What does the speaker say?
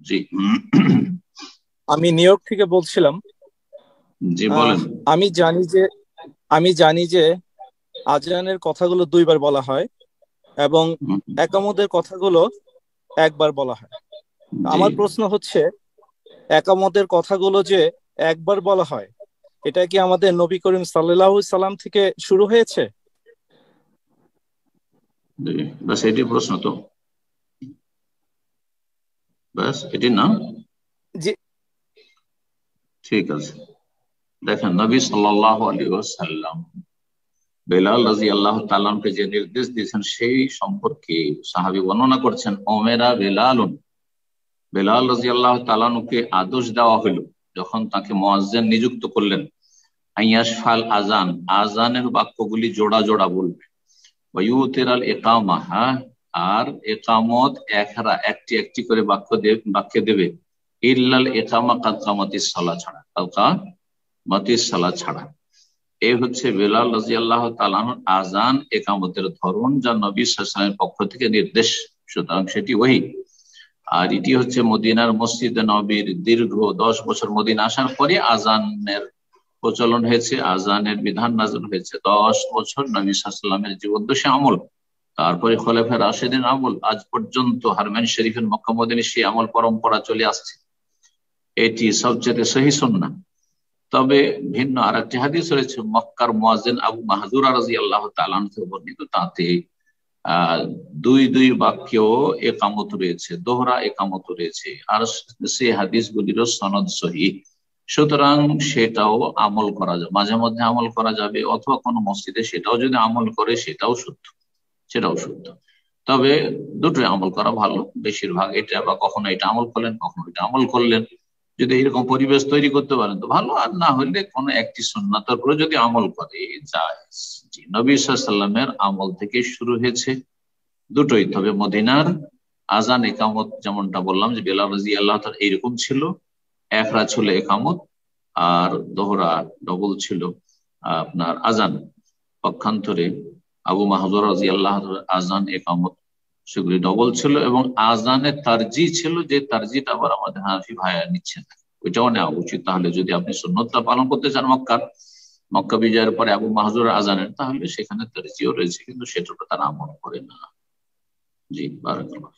জি আমি new York থেকে বলছিলাম। জি বলেন। আমি জানি যে আজানের কথাগুলো দুইবার বলা হয় এবং একামতের কথাগুলো একবার বলা হয়। জি আমার প্রশ্ন হচ্ছে, একামতের কথাগুলো যে একবার বলা হয়, এটা কি আমাদের নবী করিম সাল্লাল্লাহু সাল্লাম থেকে শুরু হয়েছে? জি, ব্যাস এটি প্রশ্ন তো, ব্যাস এটি না। জি। ঠিক আছে, দেখেন নবী সাল্লাল্লাহু আলাইহি ওয়াসাল্লাম বেলাল রাদিয়াল্লাহু তাআলাকে যে নির্দেশ দিয়েছেন সেই সম্পর্কে সাহাবী বর্ণনা করছেন, ওমেরা বেলালুন, বেলাল রাদিয়াল্লাহু তাআলাকে আদেশ দেওয়া হলো যখন তাকে মুয়াজ্জিন নিযুক্ত করলেন, আইয়াশফাল আজান, আজানের বাক্যগুলি জোড়া জোড়া বলবে, ওয়ায়ুতিরাল ইকামা, আর একামত একটি একটি করে বাক্য দেবে, ইল্লাল ইকামা কাদ কামাতিস সালাহ ছাড়া, কাদ কামাতিস সালাহ ছাড়া। এই হচ্ছে বেলাল রাদিয়াল্লাহু তাআলা আনহুর আজান একামতের ধরন, যা নবী সাল্লাল্লাহু আলাইহি ওয়াসাল্লামের পক্ষ থেকে নির্দেশ, সুতরাং সেটি ওহী। আর এটি হচ্ছে মদিনার মসজিদে নববীর দীর্ঘ 10 বছর মদিনা আসার পরে আজানের প্রচলন হয়েছে, আজানের বিধান নাযিল হয়েছে। 10 বছর নবী সাল্লাল্লাহু আলাইহি ওয়াসাল্লামের জীবদ্দশায় আমল, তারপরে খোলাফায়ে রাশিদিন আমল, আজ পর্যন্ত হারমাইন শরীফের মক্কা মদিনায় সেই আমল পরম্পরা চলে আসছে। এটি সবচেয়ে সহিহ সুন্নাহ। তবে ভিন্ন আরেকটি হাদিস রয়েছে মক্কার মুয়াজ্জিন আবু মাহজুরা রাদিয়াল্লাহু তাআলা আনহু বর্ণিত, তাতে দুই দুই বাক্য একামত রয়েছে, দোহরা একামত রয়েছে, আর সেই হাদিসগুলিরও সনদ সহিহ। সুতরাং সেটাও আমল করা যাবে, মাঝে মধ্যে আমল করা যাবে, অথবা কোনো মসজিদে সেটাও যদি আমল করে সেটাও শুদ্ধ। তবে দুটোই আমল করা ভালো, বেশিরভাগ এটা, বা কখনো এটা আমল করলেন কখনো এটা আমল করলেন, যদি এরকম পরিবেশ তৈরি করতে পারেন তো ভালো, আর না হলে কোনো একটি সুন্নাতের উপরে যদি আমল করে জায়েজ। জি, নবী সাল্লাল্লাহু আলাইহি ওয়াসাল্লামের আমল থেকে শুরু হয়েছে দুটোই। তবে মদিনার আজান একামত যেমনটা বললাম যে বেলাল রাদিয়াল্লাহু তাআলা এইরকম ছিল, একরা ছিল একামত, আর দোহরা ডবল ছিল আপনার আজান। পক্ষান্তরে আবু মাহজুর রাদিয়াল্লাহু তাআলা আজান একামত সেগুলি ডবল ছিল, এবং আজানের তারজি ছিল, যে তারজিটা আবার আমাদের হানাফি ভাইয়া নিচ্ছেন, ওইটাও নেওয়া উচিত। তাহলে যদি আপনি সুন্নতটা পালন করতে চান মক্কা বিজয়ের পরে আবু মাহজুর আজানের, তাহলে সেখানে তারজিও রয়েছে, কিন্তু সেটার তারা আমল করে না। জি, বারাকাল্লাহ।